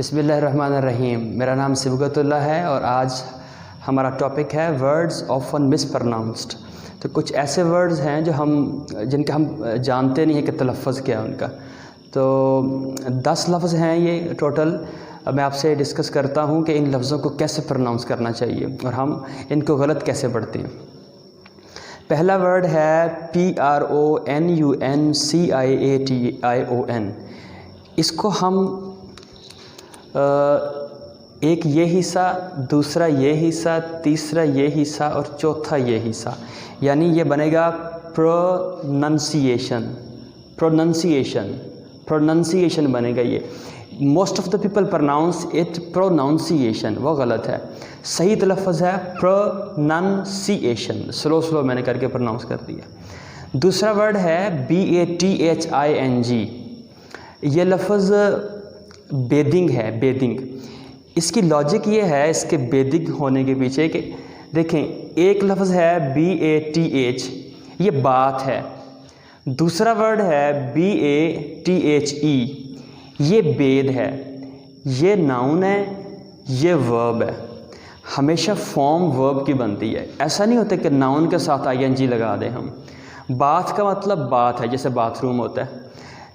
बिस्मिल्लाहिर्रहमानिर्रहीम। मेरा नाम सिबगतुल्लाह है और आज हमारा टॉपिक है वर्ड्स ऑफन मिसप्रोनाउंस्ड। तो कुछ ऐसे वर्ड्स हैं जो जिनका हम जानते नहीं हैं कि तलफ़्फ़ुज़ क्या है उनका। तो 10 लफ्ज़ हैं ये टोटल। मैं आपसे डिस्कस करता हूँ कि इन लफ्ज़ों को कैसे प्रोनाउंस करना चाहिए और हम इनको गलत कैसे पढ़ते हैं। पहला वर्ड है PRONUNCIATION। इसको हम एक ये हिस्सा, दूसरा ये हिस्सा, तीसरा ये हिस्सा और चौथा ये हिस्सा, यानी ये बनेगा प्रोनंसिएशन बनेगा। ये most of the people pronounce it pronounciation, वो गलत है। सही तलफ़्फ़ुज़ है प्रोनंसिएशन। स्लो मैंने करके प्रोनाउंस कर दिया। दूसरा वर्ड है BATHING। ये लफ्ज़ बेदिंग है, बेदिंग। इसकी लॉजिक ये है इसके बेदिंग होने के पीछे कि देखें, एक लफ्ज़ है BATH, ये बात है। दूसरा वर्ड है BATHE, ये बेद है। ये नाउन है, ये वर्ब है। हमेशा फॉर्म वर्ब की बनती है। ऐसा नहीं होता कि नाउन के साथ ING लगा दें हम। बात का मतलब बात है, जैसे बाथरूम होता है।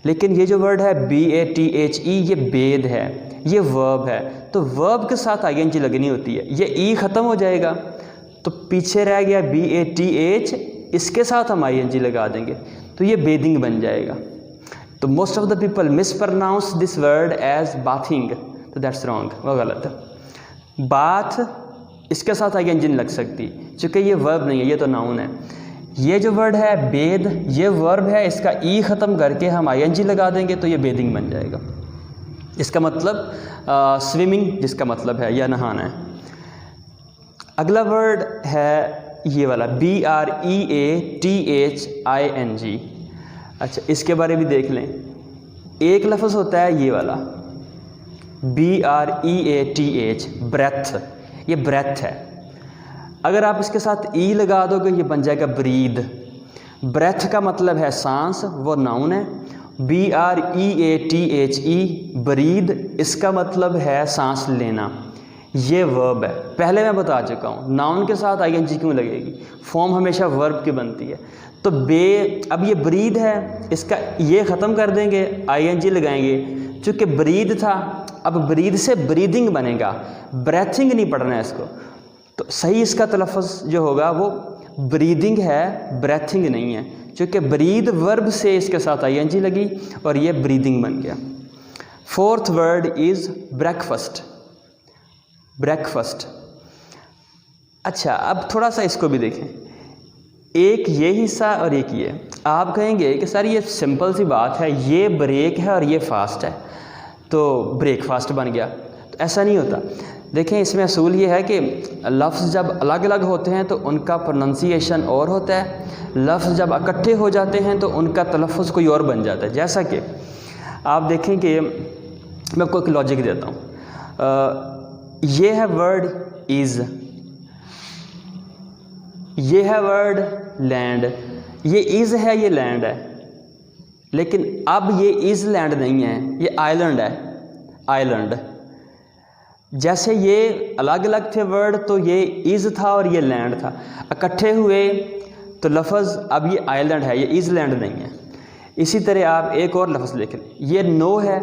लेकिन ये जो वर्ड है BATHE, ये बेद है, ये वर्ब है। तो वर्ब के साथ ING लगनी होती है। ये ई ख़त्म हो जाएगा तो पीछे रह गया BATH, इसके साथ हम ING लगा देंगे तो ये बेदिंग बन जाएगा। तो most of the people mispronounce this word as bathing, तो दैट्स रॉन्ग, वो गलत है। बाथ, इसके साथ ING नहीं लग सकती चूँकि ये वर्ब नहीं है, ये तो नाउन है। ये जो वर्ड है बेद, ये वर्ब है, इसका ई ख़त्म करके हम ING लगा देंगे तो ये बेदिंग बन जाएगा। इसका मतलब स्विमिंग जिसका मतलब है या नहाना है। अगला वर्ड है ये वाला BREATHING। अच्छा, इसके बारे में देख लें। एक लफ्ज़ होता है ये वाला BREATH, ब्रेथ। ये ब्रेथ है। अगर आप इसके साथ ई लगा दोगे ये बन जाएगा ब्रीद। ब्रेथ का मतलब है सांस, वो नाउन है। BREATHE, ब्रीद, इसका मतलब है सांस लेना, ये वर्ब है। पहले मैं बता चुका हूँ नाउन के साथ ING क्यों लगेगी, फॉर्म हमेशा वर्ब की बनती है। तो अब ये ब्रीद है, इसका ये ख़त्म कर देंगे, ING लगाएंगे। चूँकि ब्रीद था, अब ब्रीद से ब्रीदिंग बनेगा, ब्रेथिंग नहीं पढ़ना है इसको। तो सही इसका तलफ़्फ़ुज़ जो होगा वो ब्रीदिंग है, ब्रेथिंग नहीं है। क्योंकि ब्रीद वर्ब से इसके साथ ING लगी और ये ब्रीदिंग बन गया। Fourth word is breakfast. Breakfast. अच्छा, अब थोड़ा सा इसको भी देखें। एक ये हिस्सा और एक ये। आप कहेंगे कि सर ये सिंपल सी बात है, ये ब्रेक है और ये फास्ट है तो ब्रेकफास्ट बन गया। तो ऐसा नहीं होता। देखें, इसमें असूल ये है कि लफ्ज़ जब अलग अलग होते हैं तो उनका प्रोनंसिएशन और होता है। लफ्ज़ जब इकट्ठे हो जाते हैं तो उनका तलफ़्फ़ुज़ कोई और बन जाता है। जैसा कि आप देखें कि मैं आपको एक लॉजिक देता हूँ। ये है वर्ड इज़, ये है वर्ड लैंड। ये इज़ है, ये लैंड है। लेकिन अब ये इज़ लैंड नहीं है, ये आइलैंड है, आइलैंड। जैसे ये अलग अलग थे वर्ड तो ये इज़ था और ये लैंड था, इकट्ठे हुए तो लफ्ज़ अब ये आइलैंड है, ये इज़ लैंड नहीं है। इसी तरह आप एक और लफ्ज़ लिख लें, ये नो है।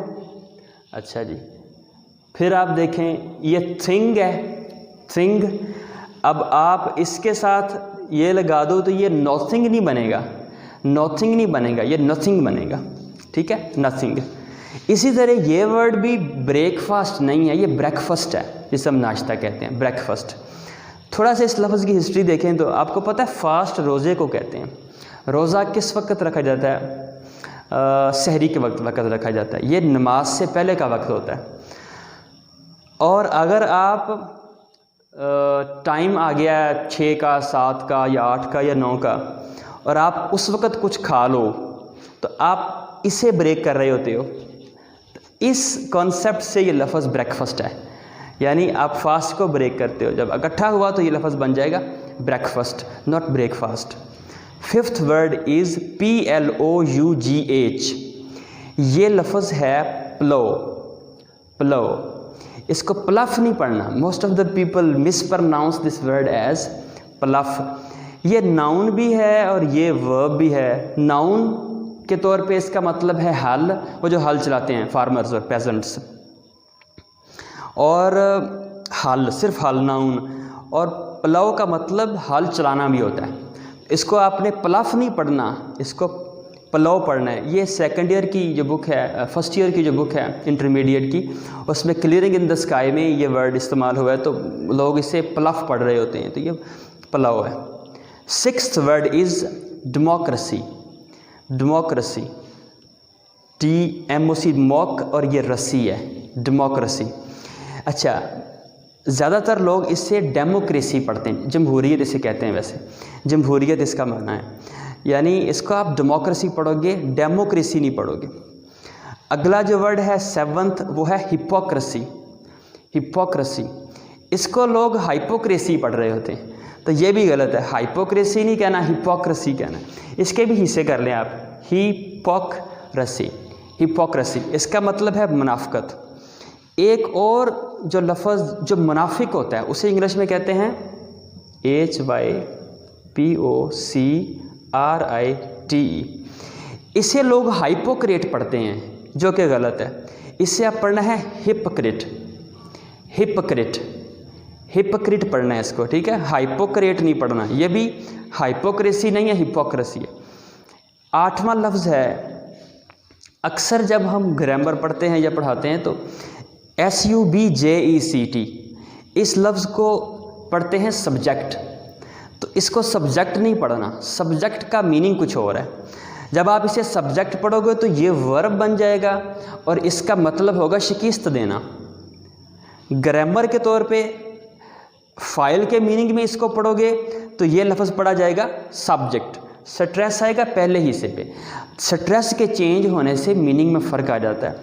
अच्छा जी, फिर आप देखें ये थिंग है, थिंग। अब आप इसके साथ ये लगा दो तो ये नॉथिंग नहीं बनेगा, नॉथिंग नहीं बनेगा, ये नथिंग बनेगा। ठीक है, नथिंग। इसी तरह ये वर्ड भी ब्रेकफास्ट नहीं है, ये ब्रेकफास्ट है, जिसे हम नाश्ता कहते हैं, ब्रेकफास्ट। थोड़ा सा इस लफ्ज़ की हिस्ट्री देखें तो आपको पता है फास्ट रोज़े को कहते हैं। रोज़ा किस वक्त रखा जाता है? सहरी के वक्त रखा जाता है। ये नमाज से पहले का वक्त होता है। और अगर आप टाइम आ गया है 6 का, 7 का या 8 का या 9 का और आप उस वक़्त कुछ खा लो तो आप इसे ब्रेक कर रहे होते हो। इस कॉन्सेप्ट से ये लफ्ज़ ब्रेकफास्ट है, यानी आप फास्ट को ब्रेक करते हो। जब इकट्ठा हुआ तो ये लफ्ज़ बन जाएगा breakfast, not breakfast. Fifth word is PLOUGH। ये लफ्ज़ है प्लो। प्लव, इसको प्लफ नहीं पढ़ना। Most of the people mispronounce this word as plough. ये नाउन भी है और ये वर्ब भी है। नाउन के तौर पे इसका मतलब है हल, वो जो हल चलाते हैं फार्मर्स और पेजेंट्स, और हल सिर्फ हल नाउन, और प्लव का मतलब हल चलाना भी होता है। इसको आपने प्लफ नहीं पढ़ना, इसको प्लव पढ़ना है। ये सेकंड ईयर की जो बुक है, फर्स्ट ईयर की जो बुक है इंटरमीडिएट की, उसमें क्लियरिंग इन द स्काई में ये वर्ड इस्तेमाल हुआ है, तो लोग इसे प्लफ पढ़ रहे होते हैं, तो ये प्लव है। Sixth word is democracy. Democracy, DMOC mock, और ये रसी है, डेमोक्रेसी। अच्छा, ज़्यादातर लोग इससे डेमोक्रेसी पढ़ते हैं, जमहूरियत इसे कहते हैं, वैसे जमहूरियत इसका माना है, यानी इसको आप डेमोक्रेसी पढ़ोगे, डेमोक्रेसी नहीं पढ़ोगे। अगला जो वर्ड है सेवंथ, वो है हिपोक्रेसी। हिपोक्रेसी, इसको लोग हाइपोक्रेसी पढ़ रहे होते हैं, तो ये भी गलत है। हाइपोक्रेसी नहीं कहना, हिपोक्रेसी कहना। इसके भी हिस्से कर लें आप, हिपोक्रेसी। हिपोक्रेसी इसका मतलब है मुनाफिकत। एक और जो लफ्ज़ जो मुनाफिक होता है उसे इंग्लिश में कहते हैं HYPOCRITE। इसे लोग हाइपोक्रेट पढ़ते हैं, जो कि गलत है। इससे आप पढ़ना है हिपोक्रेट। हिपोक्रेट, हिपोक्रेट पढ़ना है इसको, ठीक है, हाइपोक्रेट नहीं पढ़ना। ये भी हाइपोक्रेसी नहीं है, हिपोक्रेसी है। आठवां लफ्ज़ है, अक्सर जब हम ग्रामर पढ़ते हैं या पढ़ाते हैं तो SUBJECT, इस लफ्ज़ को पढ़ते हैं सब्जेक्ट, तो इसको सब्जेक्ट नहीं पढ़ना। सब्जेक्ट का मीनिंग कुछ और है। जब आप इसे सब्जेक्ट पढ़ोगे तो ये वर्ब बन जाएगा और इसका मतलब होगा शिकस्त देना। ग्रामर के तौर पे फाइल के मीनिंग में इसको पढ़ोगे तो ये लफ्ज़ पढ़ा जाएगा सब्जेक्ट। स्ट्रेस आएगा पहले हिस्से पे। स्ट्रेस के चेंज होने से मीनिंग में फ़र्क आ जाता है।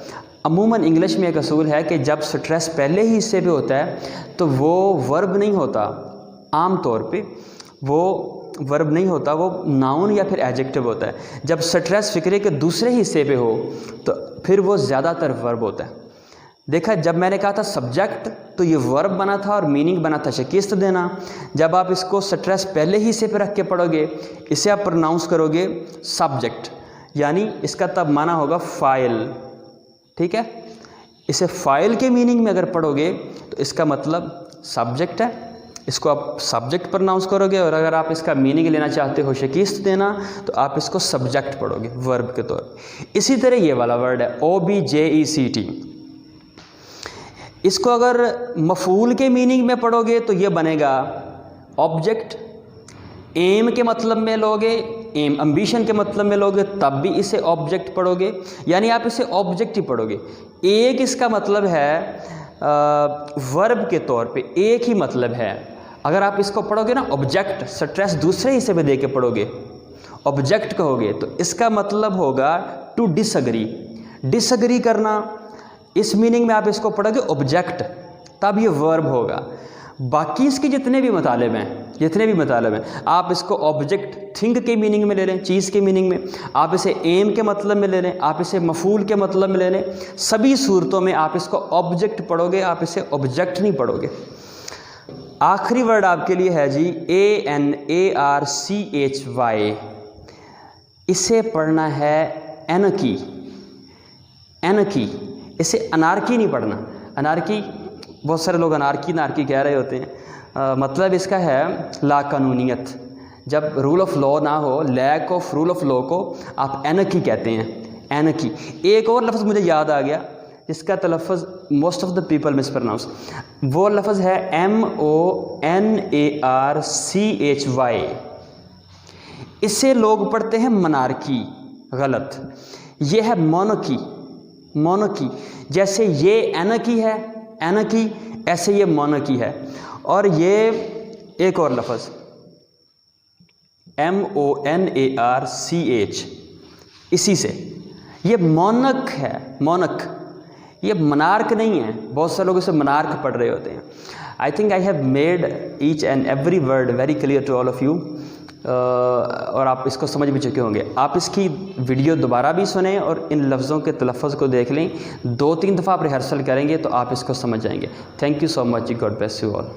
अमूमन इंग्लिश में एक असूल है कि जब स्ट्रेस पहले ही हिस्से पे होता है तो वो वर्ब नहीं होता, आम तौर पे वो वर्ब नहीं होता, वो नाउन या फिर एडजेक्टिव होता है। जब स्ट्रेस फिक्रे के दूसरे हिस्से पे हो तो फिर वो ज़्यादातर वर्ब होता है। देखा, जब मैंने कहा था सब्जेक्ट तो ये वर्ब बना था और मीनिंग बना था शिकस्त देना। जब आप इसको स्ट्रेस पहले हिस्से पे रख के पढ़ोगे, इसे आप प्रोनाउंस करोगे सब्जेक्ट, यानी इसका तब माना होगा फाइल, ठीक है। इसे फाइल के मीनिंग में अगर पढ़ोगे तो इसका मतलब सब्जेक्ट है, इसको आप सब्जेक्ट प्रोनाउंस करोगे। और अगर आप इसका मीनिंग लेना चाहते हो शिकस्त देना, तो आप इसको सब्जेक्ट पढ़ोगे वर्ब के तौर पर। इसी तरह ये वाला वर्ड है OBJECT, इसको अगर मफूल के मीनिंग में पढ़ोगे तो ये बनेगा ऑब्जेक्ट। एम के मतलब में लोगे, एम एम्बिशन के मतलब में लोगे, तब भी इसे ऑब्जेक्ट पढ़ोगे, यानी आप इसे ऑब्जेक्ट ही पढ़ोगे। एक इसका मतलब है वर्ब के तौर पे, एक ही मतलब है। अगर आप इसको पढ़ोगे ना ऑब्जेक्ट, स्ट्रेस दूसरे हिस्से पे दे के पढ़ोगे, ऑब्जेक्ट कहोगे, तो इसका मतलब होगा टू डिसएग्री, डिसएग्री करना। इस मीनिंग में आप इसको पढ़ोगे ऑब्जेक्ट, तब ये वर्ब होगा। बाकी इसके जितने भी मतलब हैं, आप इसको ऑब्जेक्ट थिंग के मीनिंग में ले लें, चीज़ के मीनिंग में, आप इसे एम के मतलब में ले लें, आप इसे मफूल के मतलब में ले लें, सभी सूरतों में आप इसको ऑब्जेक्ट पढ़ोगे, आप इसे ऑब्जेक्ट नहीं पढ़ोगे। आखिरी वर्ड आपके लिए है जी ANARCHY, इसे पढ़ना है एनकी। एनकी, इसे अनारकी नहीं पढ़ना। अनारकी, बहुत सारे लोग अनारकी नारकी कह रहे होते हैं, मतलब इसका है लाकानूनियत। जब रूल ऑफ लॉ ना हो, lack of rule of law को आप एनकी कहते हैं, एनकी। एक और लफ्ज़ मुझे याद आ गया जिसका तलफ़्फ़ुज़ most of the people mispronounce, वो लफ्ज़ है MONARCHY। इसे लोग पढ़ते हैं मनारकी, गलत। ये है मोनकी, मोनकी। जैसे ये एनकी है, एनकी, ऐसे ये मोनकी है। और ये एक और लफ्ज़ MONARCH, इसी से ये मोनक है, मोनक। ये मनार्क नहीं है, बहुत सारे लोग इसे मनार्क पढ़ रहे होते हैं। I think I have made each and every word very clear to all of you. और आप इसको समझ भी चुके होंगे। आप इसकी वीडियो दोबारा भी सुनें और इन लफ्ज़ों के तलफ़्फ़ुज़ को देख लें। 2-3 दफ़ा आप रिहर्सल करेंगे तो आप इसको समझ जाएंगे। Thank you so much, God bless you all.